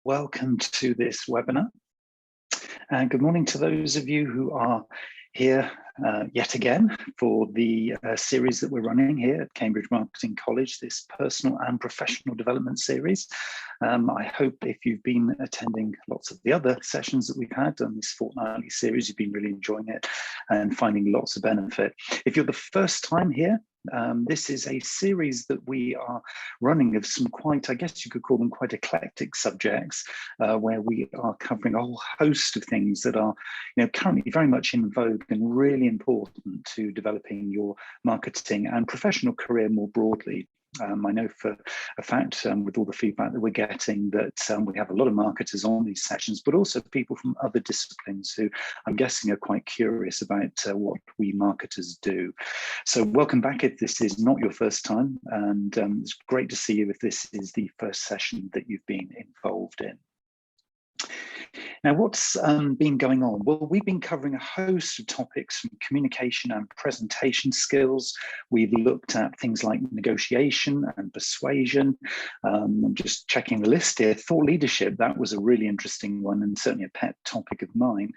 Welcome to this webinar. And good morning to those of you who are here yet again for the series that we're running here at Cambridge Marketing College, this personal and professional development series. I hope if you've been attending lots of the other sessions that we've had on this fortnightly series, you've been really enjoying it and finding lots of benefit. If you're the first time here, this is a series that we are running of some quite, I guess you could call them quite eclectic subjects, where we are covering a whole host of things that are, currently very much in vogue and really important to developing your marketing and professional career more broadly. I know for a fact, with all the feedback that we're getting, that we have a lot of marketers on these sessions, but also people from other disciplines who I'm guessing are quite curious about what we marketers do. So welcome back if this is not your first time, and it's great to see you if this is the first session that you've been involved in. Now, what's been going on? Well, we've been covering a host of topics from communication and presentation skills. We've looked at things like negotiation and persuasion. I'm just checking the list here. Thought leadership, that was a really interesting one and certainly a pet topic of mine.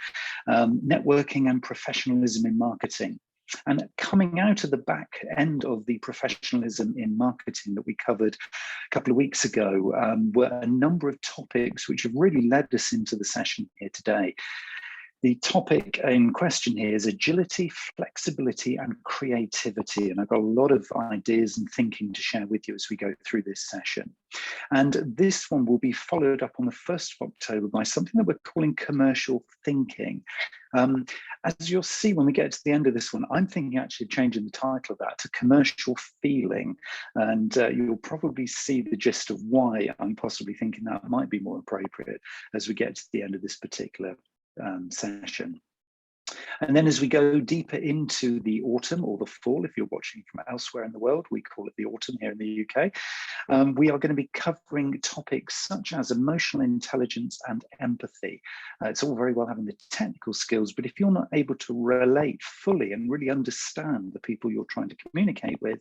Networking and professionalism in marketing. And coming out of the back end of the professionalism in marketing that we covered a couple of weeks ago were a number of topics which have really led us into the session here today. The topic in question here is agility, flexibility, and creativity. And I've got a lot of ideas and thinking to share with you as we go through this session. And this one will be followed up on the 1st of October by something that we're calling commercial thinking. As you'll see when we get to the end of this one, I'm thinking actually of changing the title of that to commercial feeling. And you'll probably see the gist of why I'm possibly thinking that might be more appropriate as we get to the end of this particular session. And then as we go deeper into the autumn or the fall, if you're watching from elsewhere in the world, we call it the autumn here in the UK, we are going to be covering topics such as emotional intelligence and empathy. It's all very well having the technical skills, but if you're not able to relate fully and really understand the people you're trying to communicate with,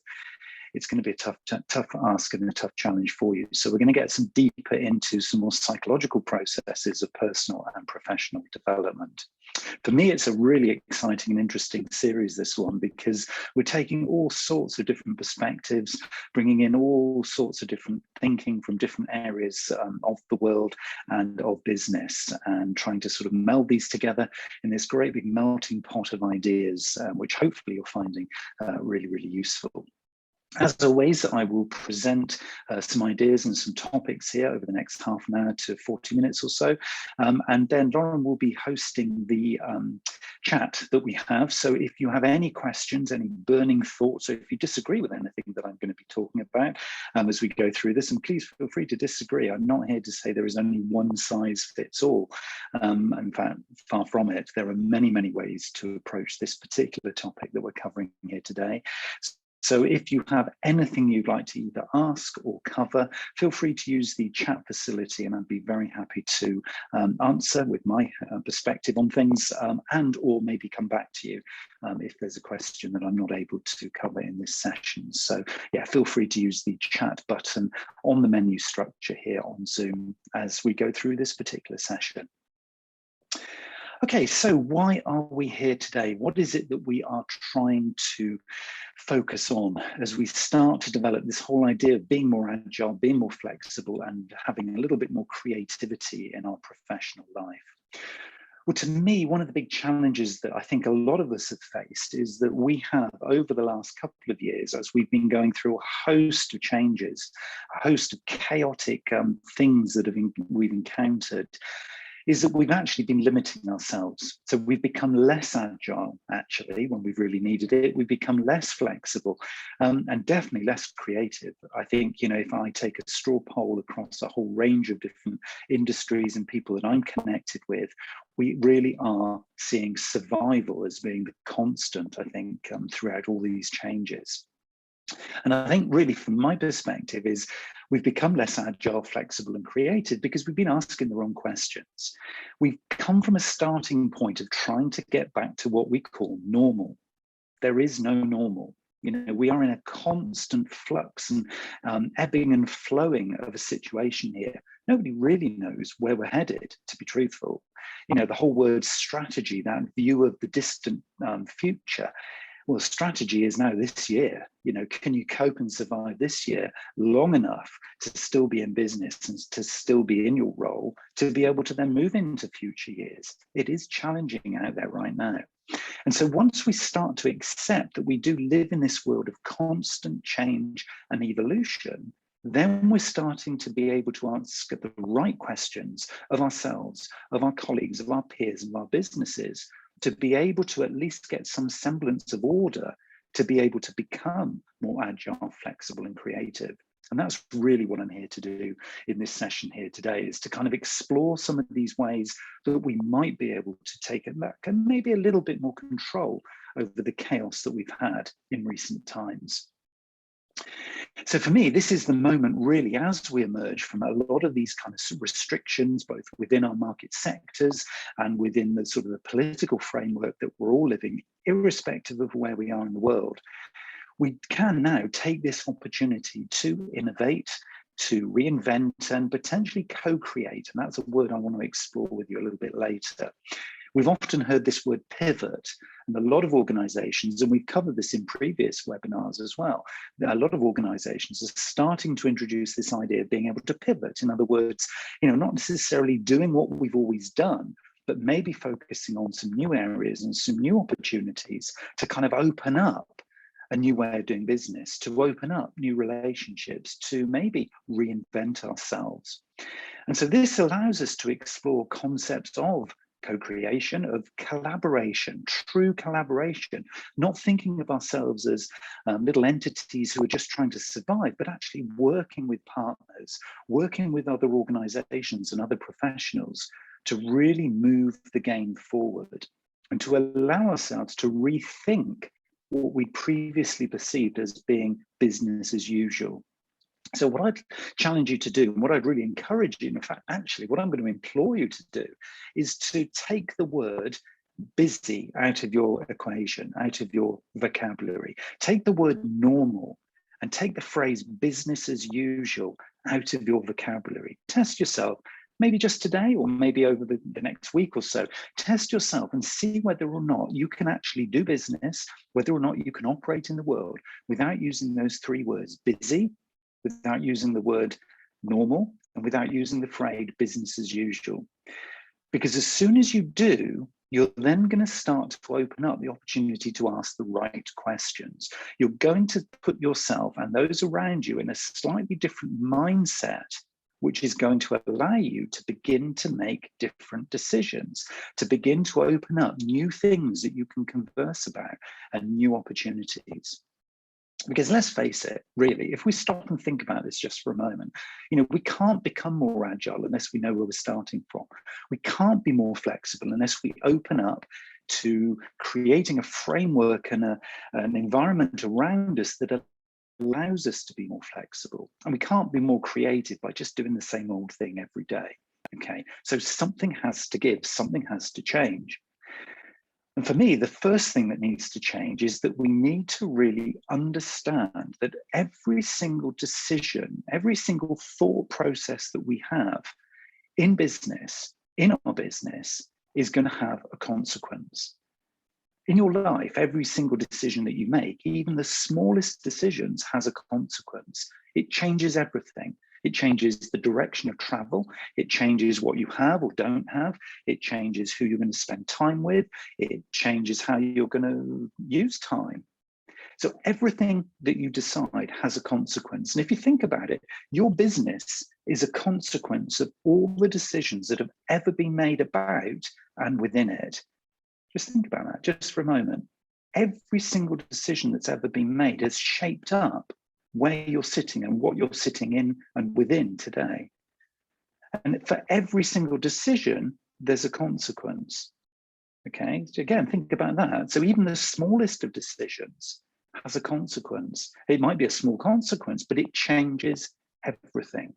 it's going to be a tough ask and a tough challenge for you. So we're going to get some deeper into some more psychological processes of personal and professional development. For me, it's a really exciting and interesting series, this one, because we're taking all sorts of different perspectives, bringing in all sorts of different thinking from different areas of the world and of business, and trying to sort of meld these together in this great big melting pot of ideas, which hopefully you're finding really, really useful. As always, I will present some ideas and some topics here over the next half an hour to 40 minutes or so. And then Lauren will be hosting the chat that we have. So if you have any questions, any burning thoughts, or if you disagree with anything that I'm going to be talking about as we go through this, and please feel free to disagree. I'm not here to say there is only one size fits all. In fact, far from it. There are many, many ways to approach this particular topic that we're covering here today. So if you have anything you'd like to either ask or cover, feel free to use the chat facility, and I'd be very happy to answer with my perspective on things, and or maybe come back to you if there's a question that I'm not able to cover in this session. So yeah, feel free to use the chat button on the menu structure here on Zoom as we go through this particular session. Okay, so why are we here today? What is it that we are trying to focus on as we start to develop this whole idea of being more agile, being more flexible, and having a little bit more creativity in our professional life? Well, to me, one of the big challenges that I think a lot of us have faced is that we have, over the last couple of years, as we've been going through a host of changes, a host of chaotic things that we've encountered, is that we've actually been limiting ourselves. So we've become less agile, actually, when we've really needed it. We've become less flexible and definitely less creative. I think, if I take a straw poll across a whole range of different industries and people that I'm connected with, we really are seeing survival as being the constant, I think, throughout all these changes. And I think really from my perspective is we've become less agile, flexible and creative because we've been asking the wrong questions. We've come from a starting point of trying to get back to what we call normal. There is no normal. You know, we are in a constant flux and ebbing and flowing of a situation here. Nobody really knows where we're headed, to be truthful. You know, the whole word strategy, that view of the distant future. Well, strategy is now this year. You know, can you cope and survive this year long enough to still be in business and to still be in your role, to be able to then move into future years? It is challenging out there right now. And so once we start to accept that we do live in this world of constant change and evolution, then we're starting to be able to ask the right questions of ourselves, of our colleagues, of our peers, of our businesses, to be able to at least get some semblance of order, to be able to become more agile, flexible, and creative. And that's really what I'm here to do in this session here today, is to kind of explore some of these ways that we might be able to take it back and maybe a little bit more control over the chaos that we've had in recent times. So for me, this is the moment really as we emerge from a lot of these kind of restrictions, both within our market sectors and within the sort of the political framework that we're all living, irrespective of where we are in the world. We can now take this opportunity to innovate, to reinvent, and potentially co-create. And that's a word I want to explore with you a little bit later. We've often heard this word pivot, and a lot of organizations, and we've covered this in previous webinars as well, a lot of organizations are starting to introduce this idea of being able to pivot. In other words, you know, not necessarily doing what we've always done, but maybe focusing on some new areas and some new opportunities to kind of open up a new way of doing business, to open up new relationships, to maybe reinvent ourselves. And so this allows us to explore concepts of co-creation, of collaboration, true collaboration, not thinking of ourselves as little entities who are just trying to survive, but actually working with partners, working with other organizations and other professionals to really move the game forward and to allow ourselves to rethink what we previously perceived as being business as usual. So what I'd challenge you to do, and what I'd really encourage you, in fact, actually, what I'm going to implore you to do is to take the word busy out of your equation, out of your vocabulary. Take the word normal and take the phrase business as usual out of your vocabulary. Test yourself, maybe just today or maybe over the next week or so. Test yourself and see whether or not you can actually do business, whether or not you can operate in the world without using those three words: busy, without using the word normal, and without using the phrase business as usual. Because as soon as you do, you're then going to start to open up the opportunity to ask the right questions. You're going to put yourself and those around you in a slightly different mindset, which is going to allow you to begin to make different decisions, to begin to open up new things that you can converse about and new opportunities. Because let's face it, really, if we stop and think about this just for a moment, you know, we can't become more agile unless we know where we're starting from. We can't be more flexible unless we open up to creating a framework and an environment around us that allows us to be more flexible. And we can't be more creative by just doing the same old thing every day. Okay, so something has to give, something has to change. And for me, the first thing that needs to change is that we need to really understand that every single decision, every single thought process that we have in business, in our business, is going to have a consequence. In your life, every single decision that you make, even the smallest decisions, has a consequence. It changes everything. It changes the direction of travel. It changes what you have or don't have. It changes who you're going to spend time with. It changes how you're going to use time. So everything that you decide has a consequence. And if you think about it, your business is a consequence of all the decisions that have ever been made about and within it. Just think about that just for a moment. Every single decision that's ever been made has shaped up where you're sitting and what you're sitting in and within today. And for every single decision, there's a consequence. Okay, so again, think about that. So even the smallest of decisions has a consequence. It might be a small consequence, but it changes everything.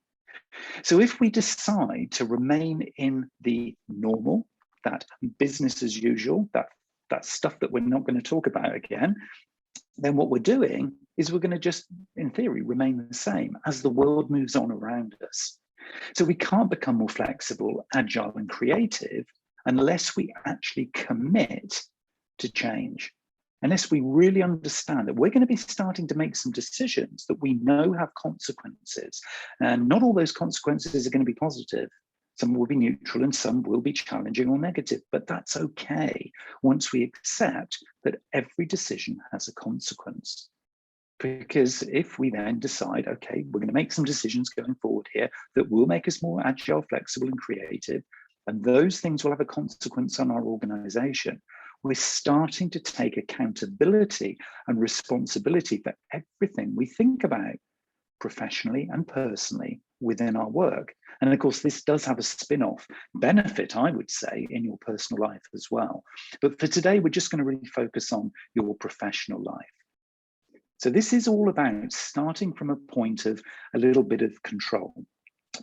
So if we decide to remain in the normal, that business as usual, that stuff that we're not going to talk about again, then what we're doing is we're going to just, in theory, remain the same as the world moves on around us. So we can't become more flexible, agile, and creative unless we actually commit to change. Unless we really understand that we're going to be starting to make some decisions that we know have consequences. And not all those consequences are going to be positive. Some will be neutral and some will be challenging or negative, but that's okay once we accept that every decision has a consequence. Because if we then decide, okay, we're going to make some decisions going forward here that will make us more agile, flexible, and creative, and those things will have a consequence on our organization, we're starting to take accountability and responsibility for everything we think about professionally and personally within our work. And of course, this does have a spin-off benefit, I would say, in your personal life as well. But for today, we're just going to really focus on your professional life. So this is all about starting from a point of a little bit of control.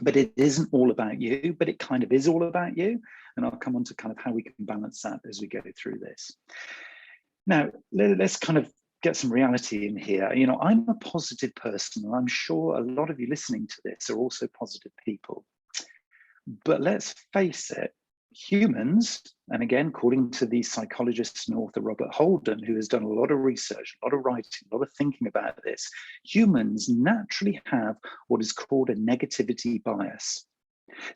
But it isn't all about you, but it kind of is all about you. And I'll come on to kind of how we can balance that as we go through this. Now, let's kind of get some reality in here. You know, I'm a positive person, and I'm sure a lot of you listening to this are also positive people. But let's face it, humans, and again, according to the psychologist and author Robert Holden, who has done a lot of research, a lot of writing, a lot of thinking about this, humans naturally have what is called a negativity bias.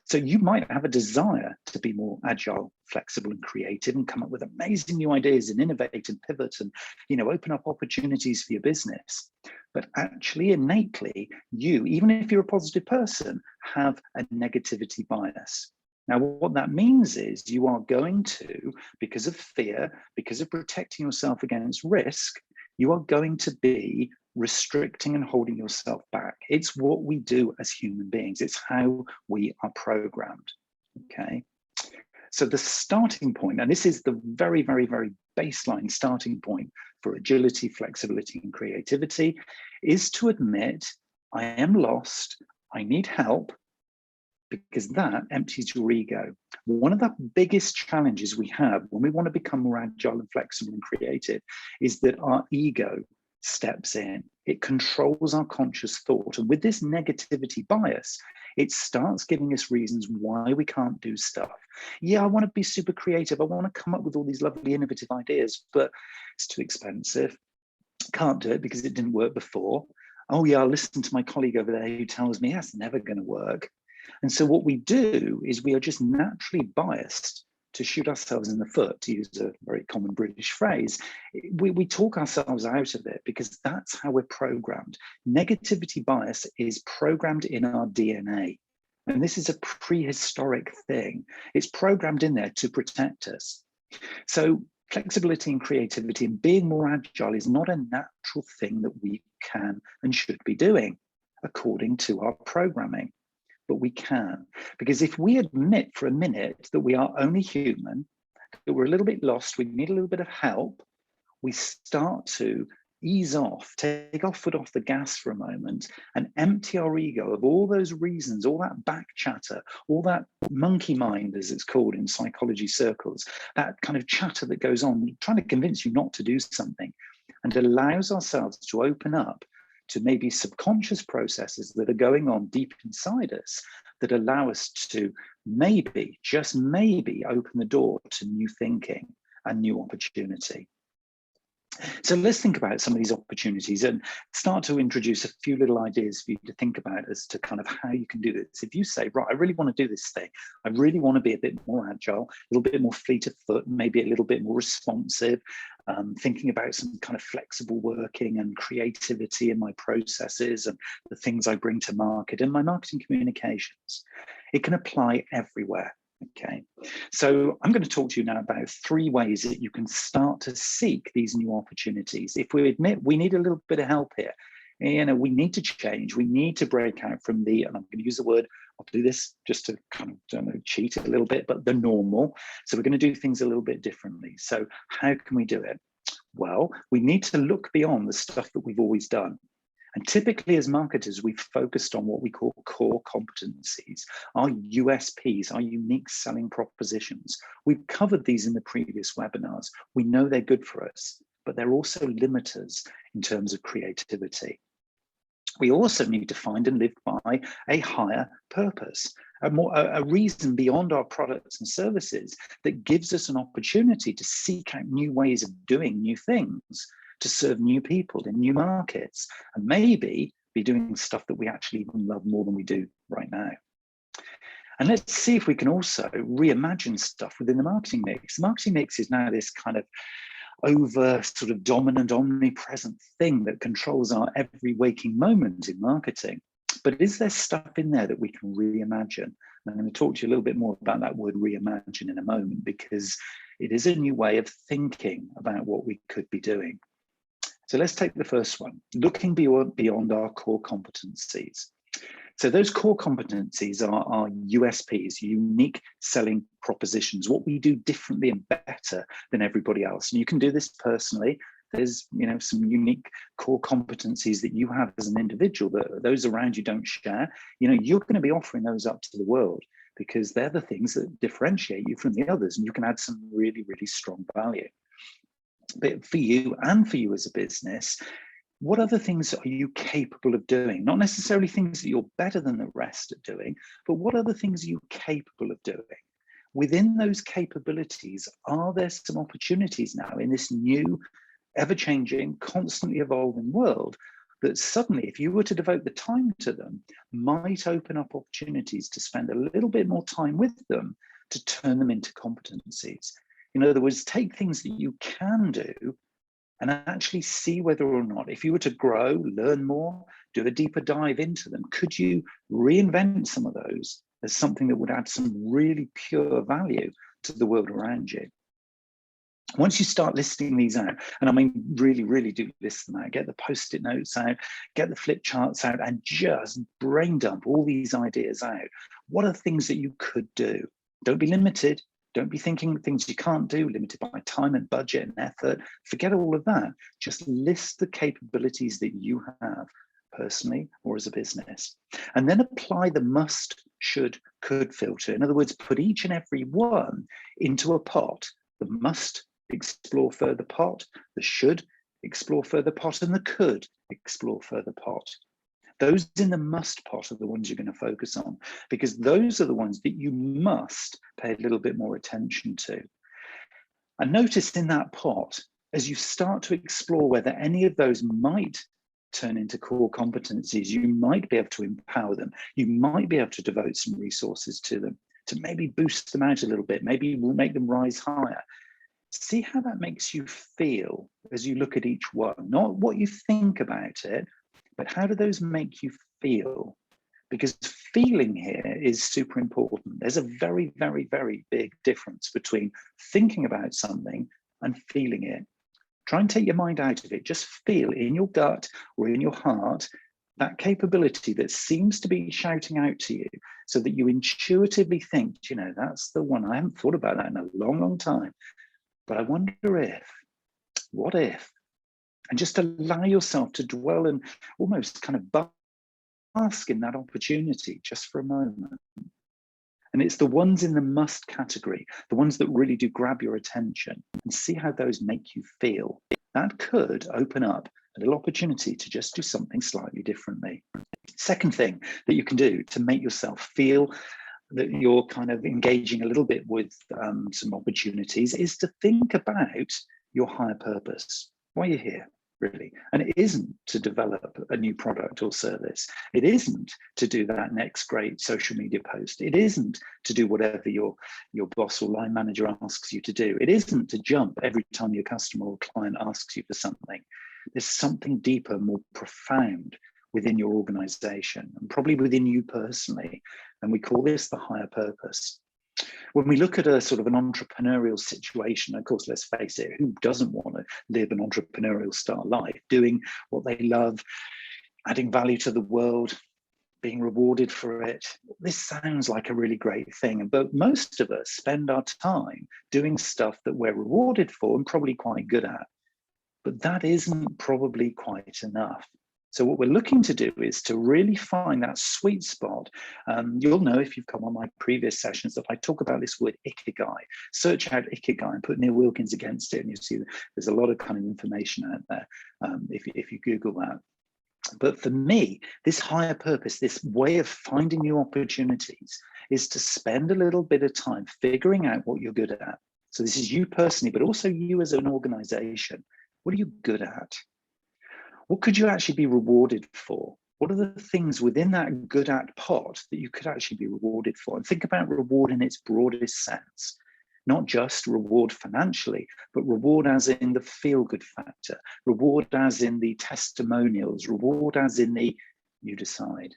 So you might have a desire to be more agile, flexible, and creative, and come up with amazing new ideas and innovate and pivot and, you know, open up opportunities for your business. But actually, innately, you, even if you're a positive person, have a negativity bias. Now, what that means is you are going to, because of fear, because of protecting yourself against risk, you are going to be restricting and holding yourself back. It's what we do as human beings. It's how we are programmed, okay? So the starting point, and this is the very, very, very baseline starting point for agility, flexibility, and creativity, is to admit, I am lost, I need help, because that empties your ego. One of the biggest challenges we have when we want to become more agile and flexible and creative is that our ego steps in. It controls our conscious thought. And with this negativity bias, it starts giving us reasons why we can't do stuff. Yeah, I want to be super creative. I want to come up with all these lovely innovative ideas, but it's too expensive. Can't do it because it didn't work before. Oh yeah, I'll listen to my colleague over there who tells me that's never going to work. And so what we do is we are just naturally biased to shoot ourselves in the foot, to use a very common British phrase. We talk ourselves out of it because that's how we're programmed. Negativity bias is programmed in our DNA. And this is a prehistoric thing. It's programmed in there to protect us. So flexibility and creativity and being more agile is not a natural thing that we can and should be doing according to our programming. But we can, because if we admit for a minute that we are only human, that we're a little bit lost, we need a little bit of help, we start to ease off, take our foot off the gas for a moment and empty our ego of all those reasons, all that back chatter, all that monkey mind, as it's called in psychology circles, that kind of chatter that goes on, trying to convince you not to do something, and allows ourselves to open up to maybe subconscious processes that are going on deep inside us that allow us to maybe, just maybe, open the door to new thinking and new opportunity. So let's think about some of these opportunities and start to introduce a few little ideas for you to think about as to kind of how you can do this. If you say, right, I really want to do this thing, I really want to be a bit more agile, a little bit more fleet of foot, maybe a little bit more responsive, thinking about some kind of flexible working and creativity in my processes and the things I bring to market and my marketing communications. It can apply everywhere. Okay, so I'm going to talk to you now about 3 ways that you can start to seek these new opportunities. If we admit we need a little bit of help here, you know, we need to change, we need to break out from the, and I'm going to use the word, I'll do this just to kind of, don't know, cheat a little bit, but the normal. So we're going to do things a little bit differently. So how can we do it? Well, we need to look beyond the stuff that we've always done. And typically as marketers, we've focused on what we call core competencies, our USPs, our unique selling propositions. We've covered these in the previous webinars. We know they're good for us. but they're also limiters in terms of creativity. We also need to find and live by a higher purpose, a reason beyond our products and services that gives us an opportunity to seek out new ways of doing new things, to serve new people in new markets, and maybe be doing stuff that we actually even love more than we do right now. And let's see if we can also reimagine stuff within the marketing mix. The marketing mix is now this kind of over sort of dominant, omnipresent thing that controls our every waking moment in marketing. But is there stuff in there that we can reimagine? And I'm going to talk to you a little bit more about that word reimagine in a moment, because it is a new way of thinking about what we could be doing. So let's take the first one, looking beyond our core competencies. So those core competencies are USPs, unique selling propositions, what we do differently and better than everybody else. And you can do this personally. There's, some unique core competencies that you have as an individual that those around you don't share. You're going to be offering those up to the world because they're the things that differentiate you from the others, and you can add some really, really strong value. But for you and for you as a business, what other things are you capable of doing? Not necessarily things that you're better than the rest at doing, but what other things are you capable of doing? Within those capabilities, are there some opportunities now in this new, ever-changing, constantly evolving world that suddenly, if you were to devote the time to them, might open up opportunities to spend a little bit more time with them to turn them into competencies? In other words, take things that you can do and actually see whether or not, if you were to grow, learn more, do a deeper dive into them, could you reinvent some of those as something that would add some really pure value to the world around you? Once you start listing these out, and I mean, really, really do list them out, get the Post-it notes out, get the flip charts out, and just brain dump all these ideas out. What are things that you could do? Don't be limited. Don't be thinking things you can't do, limited by time and budget and effort. Forget all of that. Just list the capabilities that you have personally or as a business. And then apply the must, should, could filter. In other words, put each and every one into a pot. The must, explore further pot. The should, explore further pot. And the could, explore further pot. Those in the must pot are the ones you're going to focus on, because those are the ones that you must pay a little bit more attention to. And notice in that pot, as you start to explore whether any of those might turn into core competencies, you might be able to empower them. You might be able to devote some resources to them, to maybe boost them out a little bit. Maybe we'll make them rise higher. See how that makes you feel as you look at each one, not what you think about it, but how do those make you feel? Because feeling here is super important. There's a very, very, very big difference between thinking about something and feeling it. Try and take your mind out of it. Just feel in your gut or in your heart that capability that seems to be shouting out to you, so that you intuitively think, that's the one. I haven't thought about that in a long, long time. But I wonder if, what if? And just allow yourself to dwell and almost kind of bask in that opportunity just for a moment. And it's the ones in the must category, the ones that really do grab your attention, and see how those make you feel. That could open up a little opportunity to just do something slightly differently. Second thing that you can do to make yourself feel that you're kind of engaging a little bit with some opportunities is to think about your higher purpose. Why you're here, really. And it isn't to develop a new product or service. It isn't to do that next great social media post. It isn't to do whatever your boss or line manager asks you to do. It isn't to jump every time your customer or client asks you for something. There's something deeper, more profound within your organization, and probably within you personally. And we call this the higher purpose. When we look at a sort of an entrepreneurial situation, of course, let's face it, who doesn't want to live an entrepreneurial style life, doing what they love, adding value to the world, being rewarded for it? This sounds like a really great thing, but most of us spend our time doing stuff that we're rewarded for and probably quite good at. But that isn't probably quite enough. So what we're looking to do is to really find that sweet spot. You'll know if you've come on my previous sessions that I talk about this word ikigai. Search out ikigai and put Neil Wilkins against it, and you'll see there's a lot of kind of information out there if you Google that. But for me, this higher purpose, this way of finding new opportunities, is to spend a little bit of time figuring out what you're good at. So this is you personally, but also you as an organization. What are you good at? What could you actually be rewarded for? What are the things within that good at pot that you could actually be rewarded for? And think about reward in its broadest sense, not just reward financially, but reward as in the feel-good factor, reward as in the testimonials, reward as in the you decide.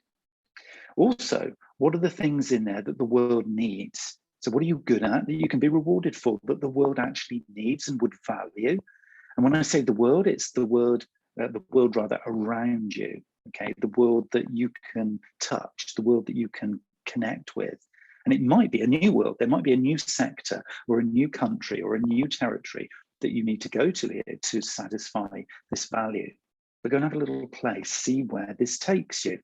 Also, what are the things in there that the world needs? So what are you good at that you can be rewarded for, that the world actually needs and would value? And when I say the world, it's the world rather around you, okay? The world that you can touch, the world that you can connect with. And it might be a new world. There might be a new sector or a new country or a new territory that you need to go to here to satisfy this value. But go and have a little play, see where this takes you.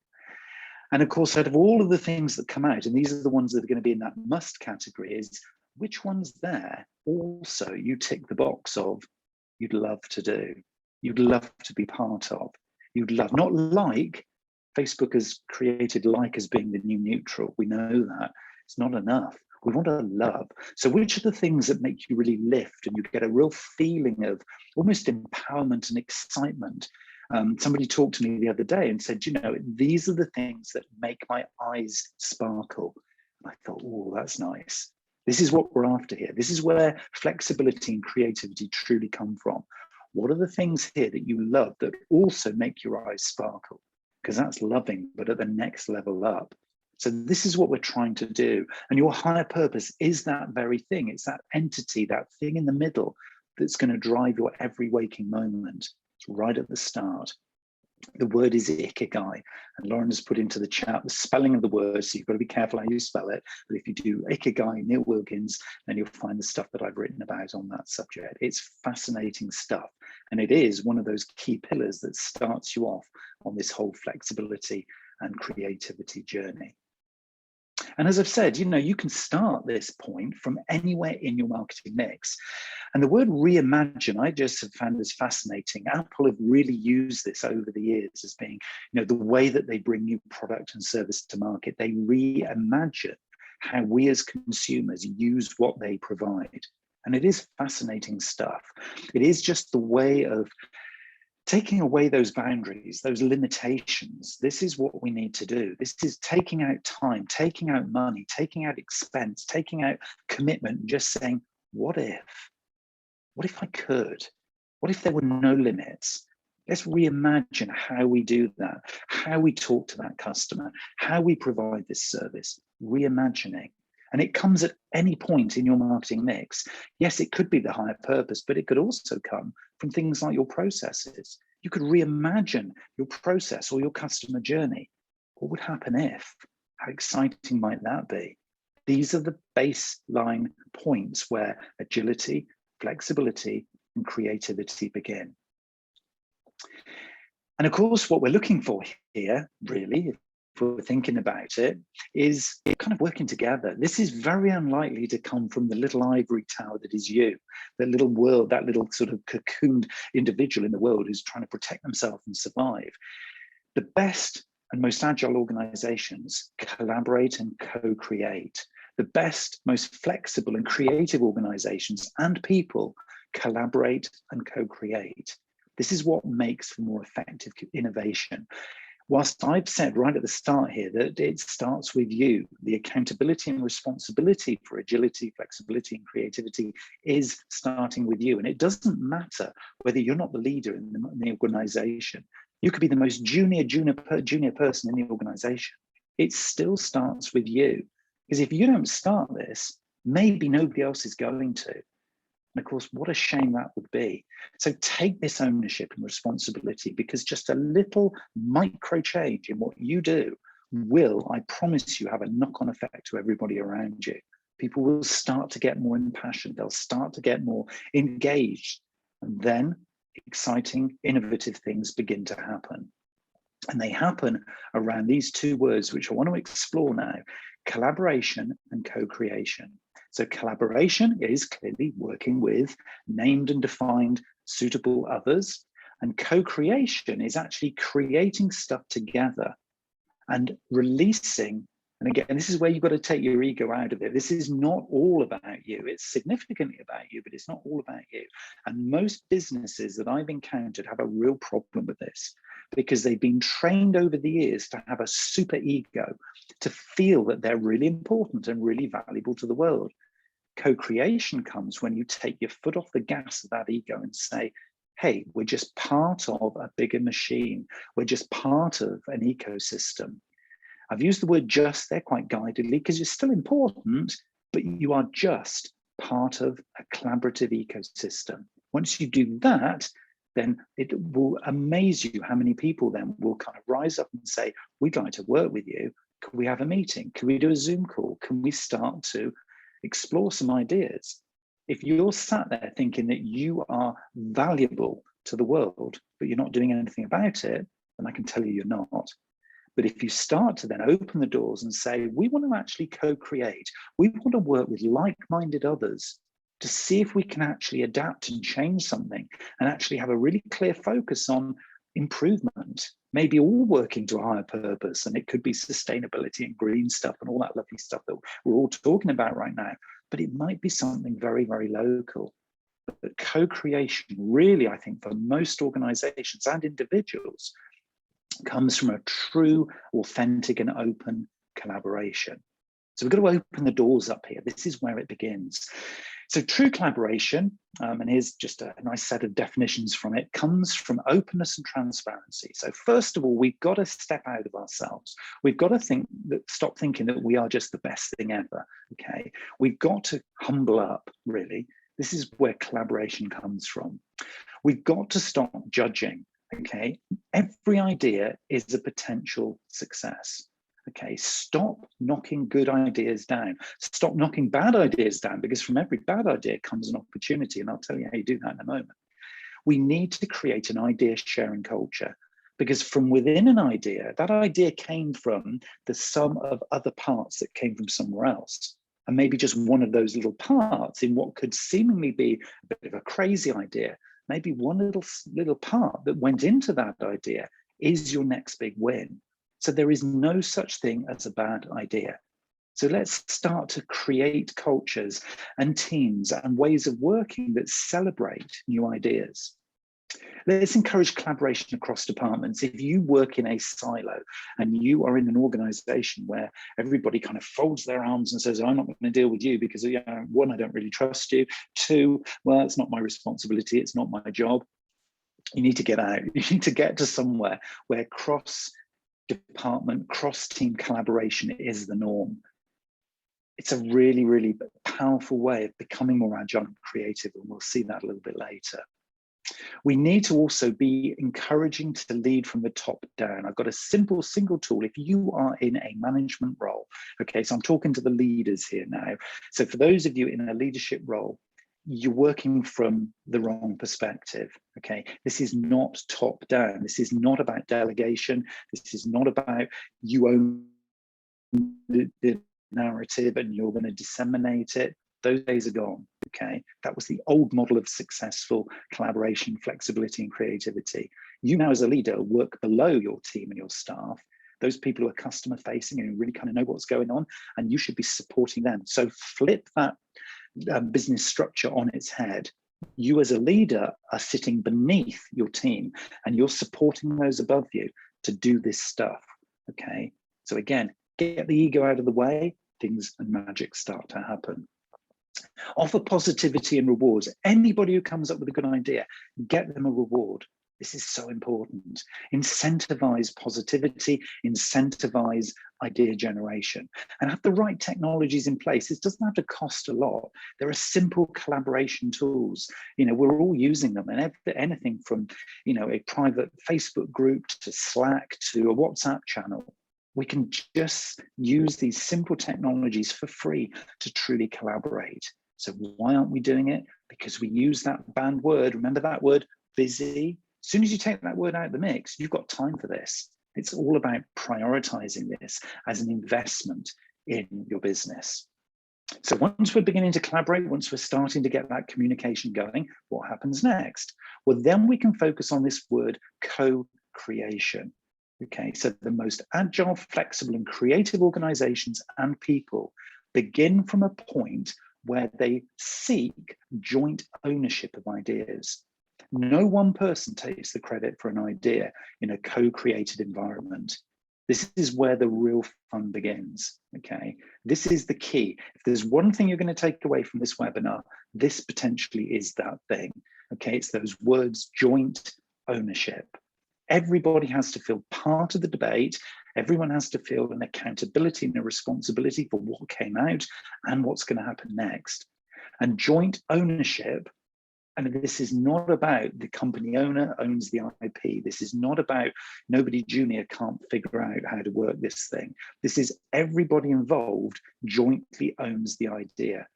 And of course, out of all of the things that come out, and these are the ones that are going to be in that must category, is which ones there also you tick the box of you'd love to do, you'd love to be part of, you'd love, not like. Facebook has created like as being the new neutral. We know that. It's not enough. We want to love. So which are the things that make you really lift and you get a real feeling of almost empowerment and excitement? Somebody talked to me the other day and said, you know, these are the things that make my eyes sparkle. And I thought, oh, that's nice. This is what we're after here. This is where flexibility and creativity truly come from. What are the things here that you love that also make your eyes sparkle? Because that's loving, but at the next level up. So this is what we're trying to do. And your higher purpose is that very thing. It's that entity, that thing in the middle that's going to drive your every waking moment. It's right at the start. The word is ikigai, and Lauren has put into the chat the spelling of the word, so you've got to be careful how you spell it. But if you do ikigai, Neil Wilkins, then you'll find the stuff that I've written about on that subject. It's fascinating stuff, and it is one of those key pillars that starts you off on this whole flexibility and creativity journey. And as I've said, you know, you can start this point from anywhere in your marketing mix. And the word reimagine, I just have found this fascinating. Apple have really used this over the years as being, you know, the way that they bring new product and service to market. They reimagine how we as consumers use what they provide. And it is fascinating stuff. It is just the way of taking away those boundaries, those limitations. This is what we need to do. This is taking out time, taking out money, taking out expense, taking out commitment, just saying, what if? What if I could? What if there were no limits? Let's reimagine how we do that, how we talk to that customer, how we provide this service, reimagining. And it comes at any point in your marketing mix. Yes, it could be the higher purpose, but it could also come from things like your processes. You could reimagine your process or your customer journey. What would happen if? How exciting might that be? These are the baseline points where agility, flexibility, and creativity begin. And of course, what we're looking for here, really, if we're thinking about it, is kind of working together. This is very unlikely to come from the little ivory tower that is you, that little world, that little sort of cocooned individual in the world who's trying to protect themselves and survive. The best and most agile organizations collaborate and co-create. The best, most flexible and creative organizations and people collaborate and co-create. This is what makes for more effective innovation. Whilst I've said right at the start here that it starts with you, the accountability and responsibility for agility, flexibility, and creativity is starting with you. And it doesn't matter whether you're not the leader in the organization. You could be the most junior person in the organization. It still starts with you. Because if you don't start this, maybe nobody else is going to. And of course, what a shame that would be. So take this ownership and responsibility, because just a little micro change in what you do will, I promise you, have a knock-on effect to everybody around you. People will start to get more impassioned. They'll start to get more engaged. And then exciting, innovative things begin to happen. And they happen around these two words, which I want to explore now: collaboration and co-creation. So collaboration is clearly working with named and defined suitable others. And co-creation is actually creating stuff together and releasing. And again, this is where you've got to take your ego out of it. This is not all about you. It's significantly about you, but it's not all about you. And most businesses that I've encountered have a real problem with this, because they've been trained over the years to have a super ego, to feel that they're really important and really valuable to the world. Co-creation comes when you take your foot off the gas of that ego and say, hey, we're just part of a bigger machine. We're just part of an ecosystem. I've used the word just there quite guidedly because you're still important, but you are just part of a collaborative ecosystem. Once you do that, then it will amaze you how many people then will kind of rise up and say, we'd like to work with you. Can we have a meeting? Can we do a Zoom call? Can we start to explore some ideas? If you're sat there thinking that you are valuable to the world, but you're not doing anything about it, then I can tell you you're not. But if you start to then open the doors and say, we want to actually co-create, we want to work with like-minded others to see if we can actually adapt and change something and actually have a really clear focus on improvement, maybe all working to a higher purpose. And it could be sustainability and green stuff and all that lovely stuff that we're all talking about right now. But it might be something very, very local. But co-creation really, I think, for most organizations and individuals, comes from a true, authentic, and open collaboration. So we've got to open the doors up here. This is where it begins. So true collaboration, and here's just a nice set of definitions from it, comes from openness and transparency. So first of all, we've got to step out of ourselves. We've got to stop thinking that we are just the best thing ever, okay? We've got to humble up, really. This is where collaboration comes from. We've got to stop judging, okay? Every idea is a potential success. Okay, stop knocking good ideas down. Stop knocking bad ideas down, because from every bad idea comes an opportunity, and I'll tell you how you do that in a moment. We need to create an idea sharing culture, because from within an idea, that idea came from the sum of other parts that came from somewhere else. And maybe just one of those little parts in what could seemingly be a bit of a crazy idea, maybe one little part that went into that idea is your next big win. So there is no such thing as a bad idea. So let's start to create cultures and teams and ways of working that celebrate new ideas. Let's encourage collaboration across departments. If you work in a silo and you are in an organization where everybody kind of folds their arms and says, I'm not going to deal with you because, one, I don't really trust you. Two, well, it's not my responsibility. It's not my job. You need to get out. You need to get to somewhere where cross-department, cross-team collaboration is the norm. It's a really, really powerful way of becoming more agile and creative, and we'll see that a little bit later. We need to also be encouraging to lead from the top down. I've got a simple single tool. If you are in a management role, okay, so I'm talking to the leaders here now. So for those of you in a leadership role, you're working from the wrong perspective, okay? This is not top down. This is not about delegation. This is not about you own the narrative and you're going to disseminate it. Those days are gone, okay? That was the old model of successful collaboration, flexibility, and creativity. You now as a leader work below your team and your staff, those people who are customer facing and really kind of know what's going on, and you should be supporting them. So flip that business structure on its head. You as a leader are sitting beneath your team and you're supporting those above you to do this stuff, okay? So again, get the ego out of the way, things and magic start to happen. Offer positivity and rewards. Anybody who comes up with a good idea, get them a reward. This is so important. Incentivize positivity, incentivize idea generation, and have the right technologies in place. It doesn't have to cost a lot. There are simple collaboration tools. We're all using them, and anything from, a private Facebook group to Slack to a WhatsApp channel. We can just use these simple technologies for free to truly collaborate. So why aren't we doing it? Because we use that banned word. Remember that word, busy? As soon as you take that word out of the mix, you've got time for this. It's all about prioritizing this as an investment in your business. So once we're beginning to collaborate, once we're starting to get that communication going, what happens next? Well, then we can focus on this word co-creation. Okay, so the most agile, flexible, and creative organizations and people begin from a point where they seek joint ownership of ideas. No one person takes the credit for an idea in a co-created environment. This is where the real fun begins, okay? This is the key. If there's one thing you're going to take away from this webinar, this potentially is that thing, okay? It's those words, joint ownership. Everybody has to feel part of the debate. Everyone has to feel an accountability and a responsibility for what came out and what's going to happen next. And joint ownership, and this is not about the company owner owns the IP. This is not about nobody junior can't figure out how to work this thing. This is everybody involved jointly owns the idea.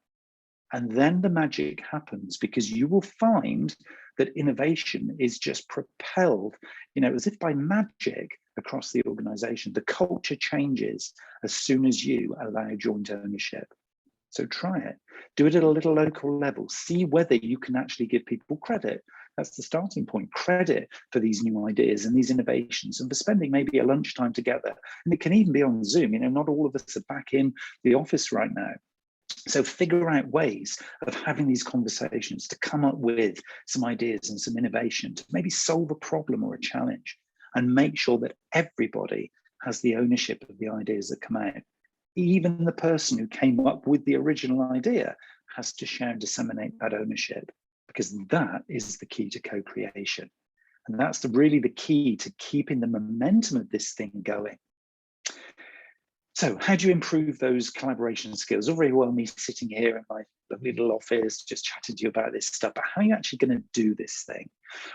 And then the magic happens, because you will find that innovation is just propelled, as if by magic across the organization. The culture changes as soon as you allow joint ownership. So try it, do it at a little local level, see whether you can actually give people credit. That's the starting point, credit for these new ideas and these innovations, and for spending maybe a lunchtime together. And it can even be on Zoom, not all of us are back in the office right now. So figure out ways of having these conversations to come up with some ideas and some innovation to maybe solve a problem or a challenge, and make sure that everybody has the ownership of the ideas that come out. Even the person who came up with the original idea has to share and disseminate that ownership, because that is the key to co-creation. And that's really the key to keeping the momentum of this thing going. So how do you improve those collaboration skills? All very well me sitting here in my little office just chatting to you about this stuff, but how are you actually going to do this thing?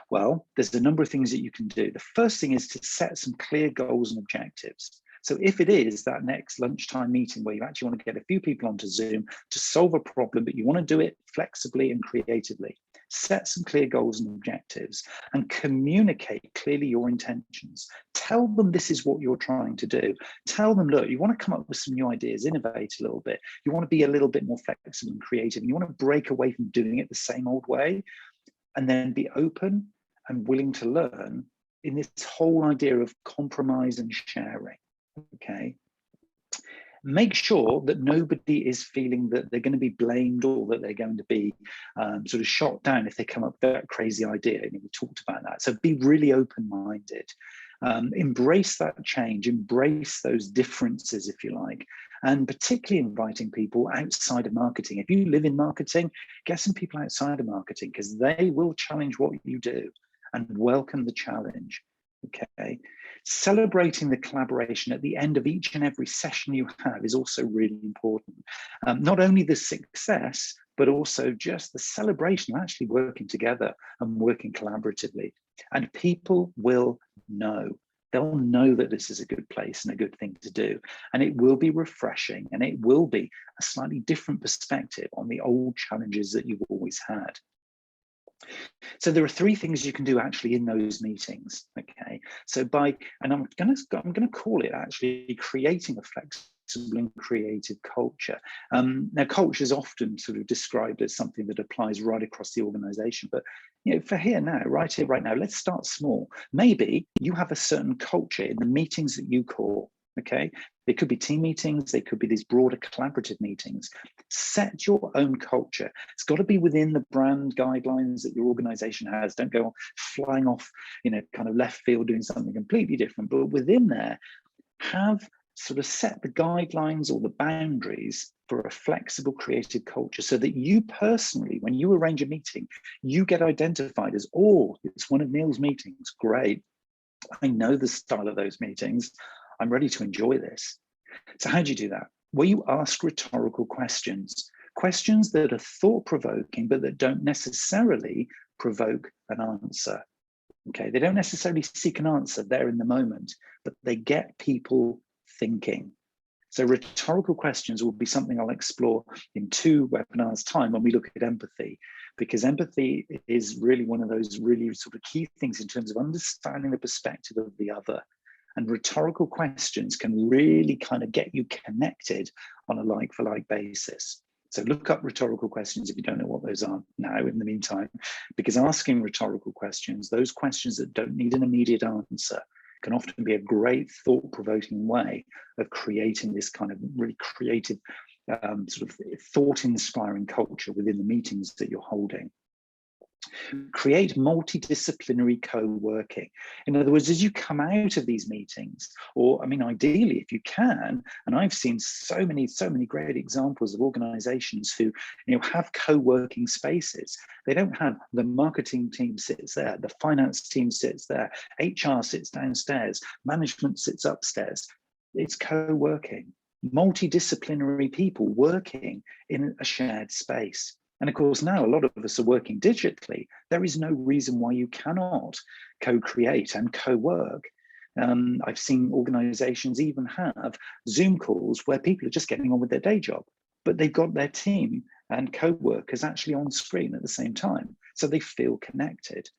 Well, there's a number of things that you can do. The first thing is to set some clear goals and objectives. So if it is that next lunchtime meeting where you actually want to get a few people onto Zoom to solve a problem, but you want to do it flexibly and creatively, set some clear goals and objectives and communicate clearly your intentions. Tell them this is what you're trying to do. Tell them, look, you want to come up with some new ideas, innovate a little bit. You want to be a little bit more flexible and creative. And you want to break away from doing it the same old way, and then be open and willing to learn in this whole idea of compromise and sharing. Okay, make sure that nobody is feeling that they're going to be blamed or that they're going to be sort of shot down if they come up with that crazy idea. We talked about that. So be really open-minded. Embrace that change, embrace those differences, if you like, and particularly inviting people outside of marketing. If you live in marketing, get some people outside of marketing, because they will challenge what you do and welcome the challenge. Okay. Celebrating the collaboration at the end of each and every session you have is also really important. Not only the success, but also just the celebration of actually working together and working collaboratively. And people will know. They'll know that this is a good place and a good thing to do. And it will be refreshing, and it will be a slightly different perspective on the old challenges that you've always had. So there are three things you can do actually in those meetings. Okay, so and I'm gonna call it actually creating a flexible and creative culture. Now, culture is often sort of described as something that applies right across the organization, but for here now, right here, right now, let's start small. Maybe you have a certain culture in the meetings that you call. Okay, they could be team meetings, they could be these broader collaborative meetings. Set your own culture. It's got to be within the brand guidelines that your organization has. Don't go flying off, kind of left field doing something completely different, but within there, have sort of set the guidelines or the boundaries for a flexible, creative culture, so that you personally, when you arrange a meeting, you get identified as, oh, it's one of Neil's meetings. Great. I know the style of those meetings. I'm ready to enjoy this. So how do you do that? Well, you ask rhetorical questions, questions that are thought-provoking, but that don't necessarily provoke an answer. Okay, they don't necessarily seek an answer there in the moment, but they get people thinking. So rhetorical questions will be something I'll explore in 2 webinars' time when we look at empathy, because empathy is really one of those really sort of key things in terms of understanding the perspective of the other And rhetorical questions can really kind of get you connected on a like-for-like basis. So look up rhetorical questions if you don't know what those are now in the meantime, because asking rhetorical questions, those questions that don't need an immediate answer, can often be a great thought-provoking way of creating this kind of really creative sort of thought-inspiring culture within the meetings that you're holding. Create multidisciplinary co-working. In other words, as you come out of these meetings, or I mean, ideally, if you can, and I've seen so many great examples of organizations who have co-working spaces. They don't have the marketing team sits there, the finance team sits there, HR sits downstairs, management sits upstairs. It's co-working, multidisciplinary people working in a shared space. And of course, now a lot of us are working digitally. There is no reason why you cannot co-create and co-work. I've seen organizations even have Zoom calls where people are just getting on with their day job, but they've got their team and co-workers actually on screen at the same time. So they feel connected.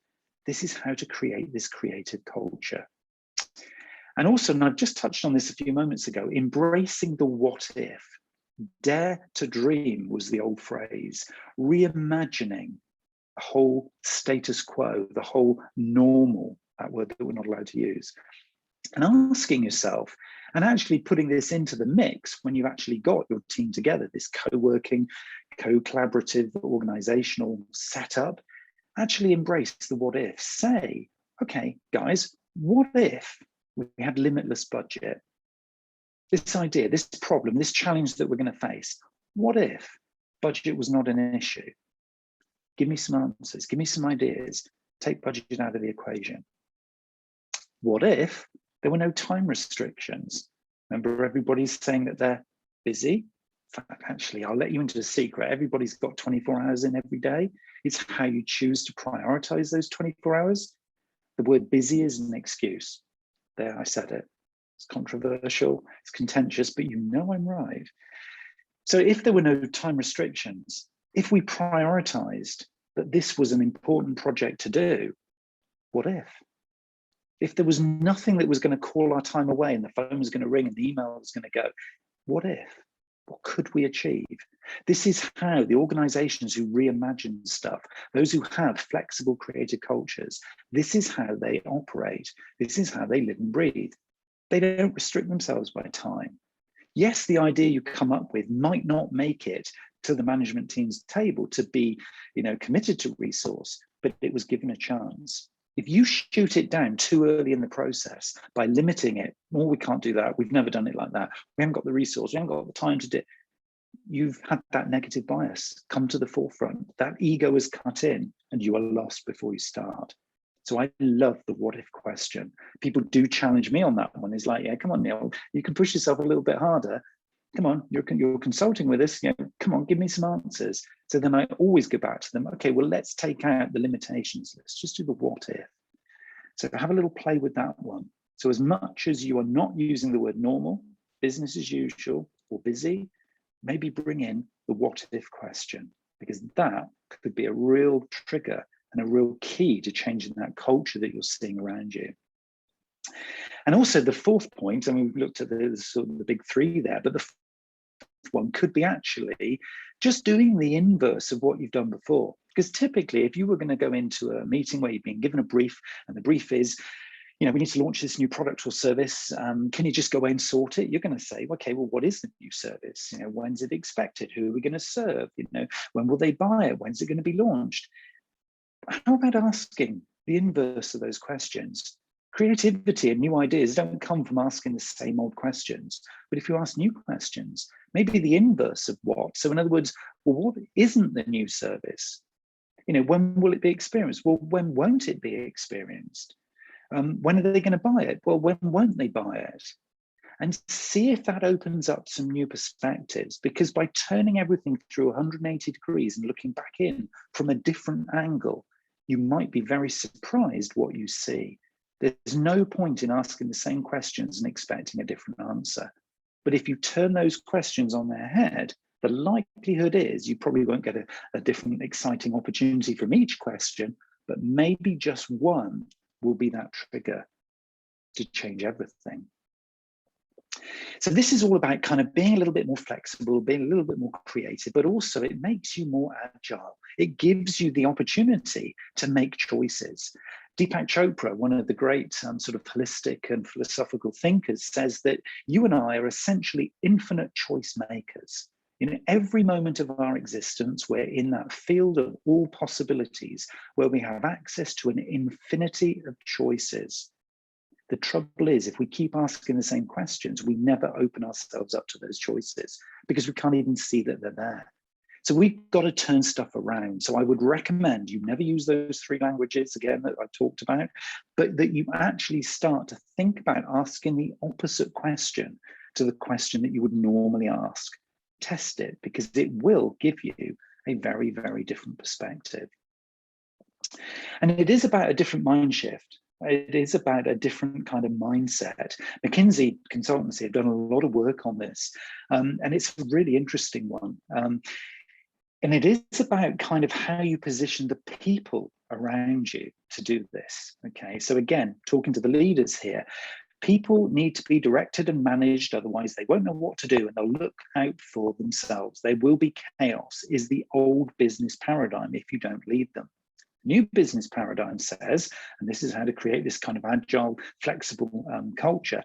This is how to create this creative culture. And also, and I've just touched on this a few moments ago, embracing the what if. Dare to dream was the old phrase, reimagining the whole status quo, the whole normal, that word that we're not allowed to use, and asking yourself, and actually putting this into the mix when you've actually got your team together, this co-working, co-collaborative organizational setup, actually embrace the what if. Say, okay, guys, what if we had limitless budget? This idea, this problem, this challenge that we're going to face, what if budget was not an issue? Give me some answers, give me some ideas, take budget out of the equation. What if there were no time restrictions? Remember, everybody's saying that they're busy. In fact, actually, I'll let you into a secret. Everybody's got 24 hours in every day. It's how you choose to prioritize those 24 hours. The word busy is an excuse. There, I said it. It's controversial, it's contentious, but you know I'm right. So if there were no time restrictions, if we prioritized that this was an important project to do, what if? If there was nothing that was going to call our time away and the phone was going to ring and the email was going to go, what if? What could we achieve? This is how the organizations who reimagine stuff, those who have flexible creative cultures, this is how they operate. This is how they live and breathe. They don't restrict themselves by time. Yes, the idea you come up with might not make it to the management team's table to be, committed to resource, but it was given a chance. If you shoot it down too early in the process by limiting it, oh, we can't do that, we've never done it like that, we haven't got the resource, we haven't got the time to do it, you've had that negative bias come to the forefront. That ego is cut in and you are lost before you start. So I love the what if question. People do challenge me on that one. It's like, yeah, come on, Neil, you can push yourself a little bit harder. Come on, you're consulting with us. Come on, give me some answers. So then I always go back to them. Okay, well, let's take out the limitations. Let's just do the what if. So have a little play with that one. So as much as you are not using the word normal, business as usual, or busy, maybe bring in the what if question, because that could be a real trigger and a real key to changing that culture that you're seeing around you. And also the fourth point, I mean, we've looked at the sort of the big three there, but the fourth one could be actually just doing the inverse of what you've done before. Because typically, if you were going to go into a meeting where you've been given a brief, and the brief is, we need to launch this new product or service, can you just go away and sort it? You're going to say, okay, well, what is the new service? When's it expected? Who are we going to serve? When will they buy it? When's it going to be launched? How about asking the inverse of those questions? Creativity and new ideas don't come from asking the same old questions, but if you ask new questions, maybe the inverse of what? So in other words, well, what isn't the new service? When will it be experienced? Well, when won't it be experienced? When are they going to buy it? Well, when won't they buy it? And see if that opens up some new perspectives, because by turning everything through 180 degrees and looking back in from a different angle, you might be very surprised what you see. There's no point in asking the same questions and expecting a different answer. But if you turn those questions on their head, the likelihood is you probably won't get a different exciting opportunity from each question, but maybe just one will be that trigger. to change everything. So this is all about kind of being a little bit more flexible, being a little bit more creative, but also it makes you more agile. It gives you the opportunity to make choices. Deepak Chopra, one of the great sort of holistic and philosophical thinkers, says that you and I are essentially infinite choice makers. In every moment of our existence, we're in that field of all possibilities where we have access to an infinity of choices. The trouble is, if we keep asking the same questions, we never open ourselves up to those choices because we can't even see that they're there. So we've got to turn stuff around. So I would recommend you never use those 3 languages again that I talked about, but that you actually start to think about asking the opposite question to the question that you would normally ask. Test it, because it will give you a very, very different perspective. And it is about a different mind shift. It is about a different kind of mindset. McKinsey Consultancy have done a lot of work on this, and it's a really interesting one. And it is about kind of how you position the people around you to do this. Okay, so again, talking to the leaders here, people need to be directed and managed, otherwise they won't know what to do and they'll look out for themselves. There will be chaos, is the old business paradigm if you don't lead them. New business paradigm says, and this is how to create this kind of agile, flexible culture,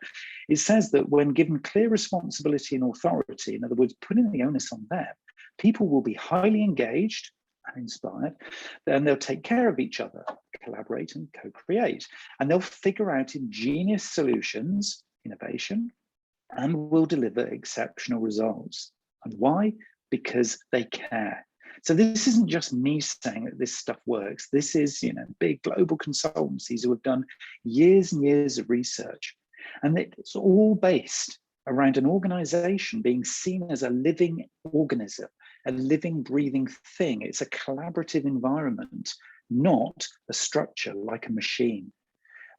it says that when given clear responsibility and authority, in other words, putting the onus on them, people will be highly engaged and inspired, and they'll take care of each other, collaborate and co-create, and they'll figure out ingenious solutions, innovation, and will deliver exceptional results. And why? Because they care. So this isn't just me saying that this stuff works. This is, big global consultancies who have done years and years of research. And it's all based around an organization being seen as a living organism, a living, breathing thing. It's a collaborative environment, not a structure like a machine.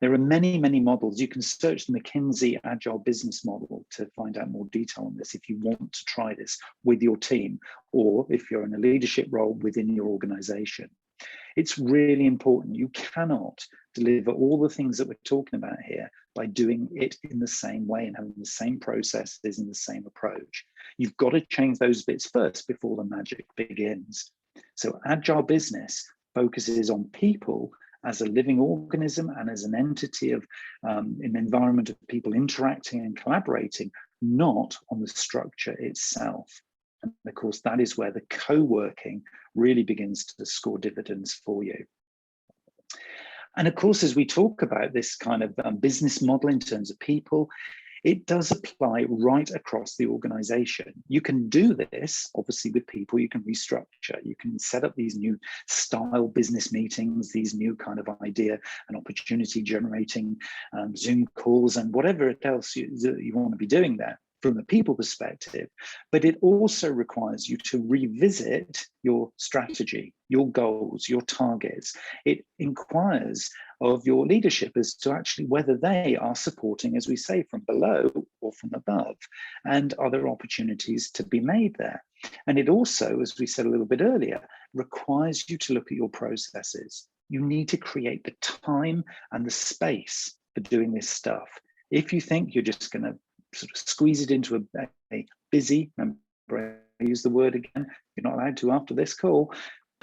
There are many, many models. You can search the McKinsey Agile Business Model to find out more detail on this if you want to try this with your team, or if you're in a leadership role within your organization. It's really important. You cannot deliver all the things that we're talking about here by doing it in the same way and having the same processes and the same approach. You've got to change those bits first before the magic begins. So Agile business focuses on people as a living organism and as an entity of an environment of people interacting and collaborating, not on the structure itself. And of course, that is where the co-working really begins to score dividends for you. And of course, as we talk about this kind of business model in terms of people, it does apply right across the organization. You can do this, obviously, with people. You can restructure. You can set up these new style business meetings, these new kind of idea and opportunity generating Zoom calls and whatever else you want to be doing there from a people perspective. But it also requires you to revisit your strategy, your goals, your targets. It inquires of your leadership as to actually whether they are supporting, as we say, from below or from above, and are there opportunities to be made there. And it also, as we said a little bit earlier, requires you to look at your processes. You need to create the time and the space for doing this stuff. If you think you're just going to sort of squeeze it into a busy, remember I use the word again, you're not allowed to after this call,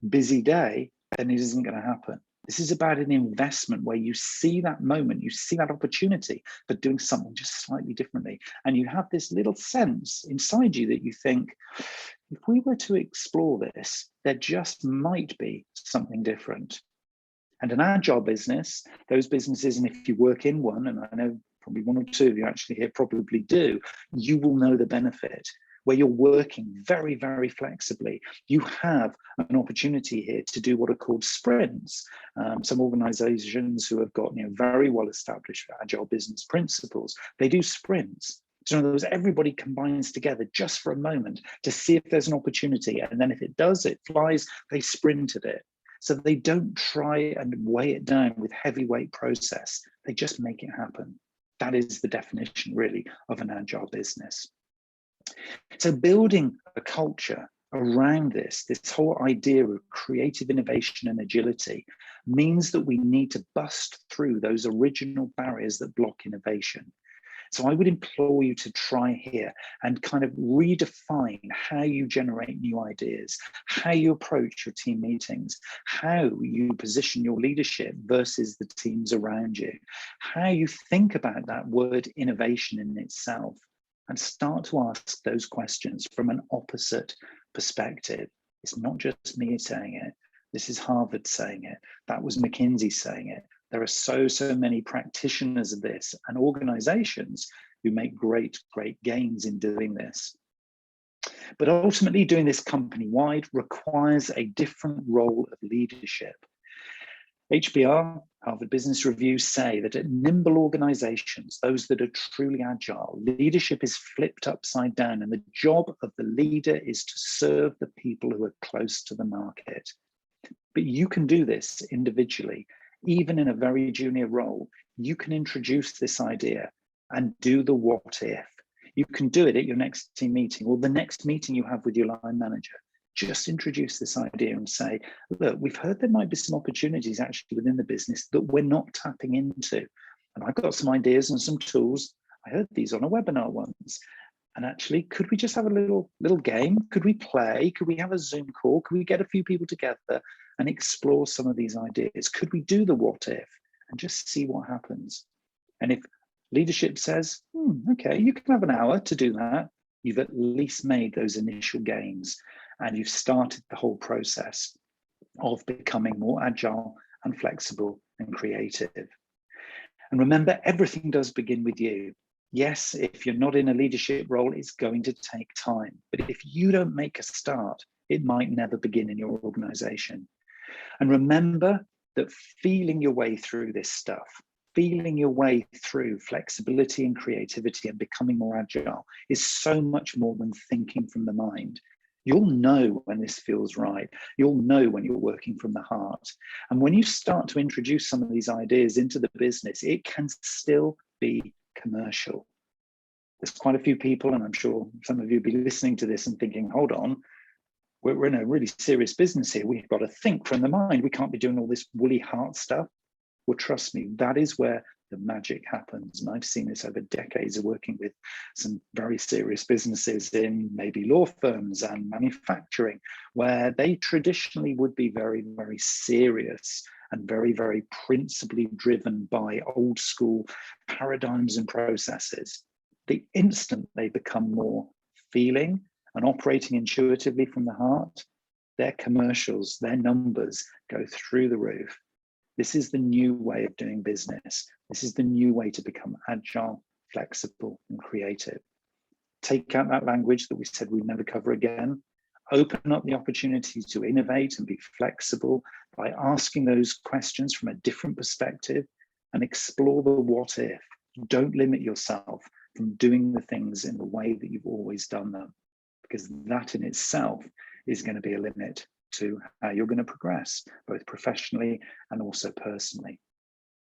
busy day, then it isn't going to happen. This is about an investment where you see that moment, you see that opportunity for doing something just slightly differently. And you have this little sense inside you that you think, if we were to explore this, there just might be something different. And an agile business, those businesses, and if you work in one, and I know probably one or two of you actually here probably do, you will know the benefit. Where you're working very, very flexibly, you have an opportunity here to do what are called sprints. Some organizations who have got very well established agile business principles, they do sprints. So in other words, everybody combines together just for a moment to see if there's an opportunity. And then if it does, it flies, they sprint at it. So they don't try and weigh it down with heavyweight process. They just make it happen. That is the definition really of an agile business. So building a culture around this whole idea of creative innovation and agility means that we need to bust through those original barriers that block innovation. So I would implore you to try here and kind of redefine how you generate new ideas, how you approach your team meetings, how you position your leadership versus the teams around you, how you think about that word innovation in itself, and start to ask those questions from an opposite perspective. It's not just me saying it. This is Harvard saying it. That was McKinsey saying it. There are so many practitioners of this and organizations who make great gains in doing this. But ultimately, doing this company-wide requires a different role of leadership. HBR, Harvard Business Review, say that at nimble organizations, those that are truly agile, leadership is flipped upside down, and the job of the leader is to serve the people who are close to the market. But you can do this individually. Even in a very junior role, you can introduce this idea and do the what if. You can do it at your next team meeting or the next meeting you have with your line manager. Just introduce this idea and say, look, we've heard there might be some opportunities actually within the business that we're not tapping into. And I've got some ideas and some tools. I heard these on a webinar once. And actually, could we just have a little game? Could we play? Could we have a Zoom call? Could we get a few people together and explore some of these ideas? Could we do the what if and just see what happens? And if leadership says, okay, you can have an hour to do that, you've at least made those initial gains and you've started the whole process of becoming more agile and flexible and creative. And remember, everything does begin with you. Yes, if you're not in a leadership role, it's going to take time. But if you don't make a start, it might never begin in your organization. And remember that feeling your way through this stuff, feeling your way through flexibility and creativity and becoming more agile is so much more than thinking from the mind. You'll know when this feels right. You'll know when you're working from the heart. And when you start to introduce some of these ideas into the business, it can still be commercial. There's quite a few people, and I'm sure some of you will be listening to this and thinking, hold on, we're in a really serious business here. We've got to think from the mind. We can't be doing all this woolly heart stuff. Well, trust me, that is where the magic happens. And I've seen this over decades of working with some very serious businesses in maybe law firms and manufacturing, where they traditionally would be very serious and very principally driven by old school paradigms and processes. The instant they become more feeling and operating intuitively from the heart, their commercials, their numbers go through the roof. This is the new way of doing business. This is the new way to become agile, flexible, and creative. Take out that language that we said we'd never cover again. Open up the opportunity to innovate and be flexible by asking those questions from a different perspective and explore the what if. Don't limit yourself from doing the things in the way that you've always done them, because that in itself is going to be a limit to how you're going to progress, both professionally and also personally.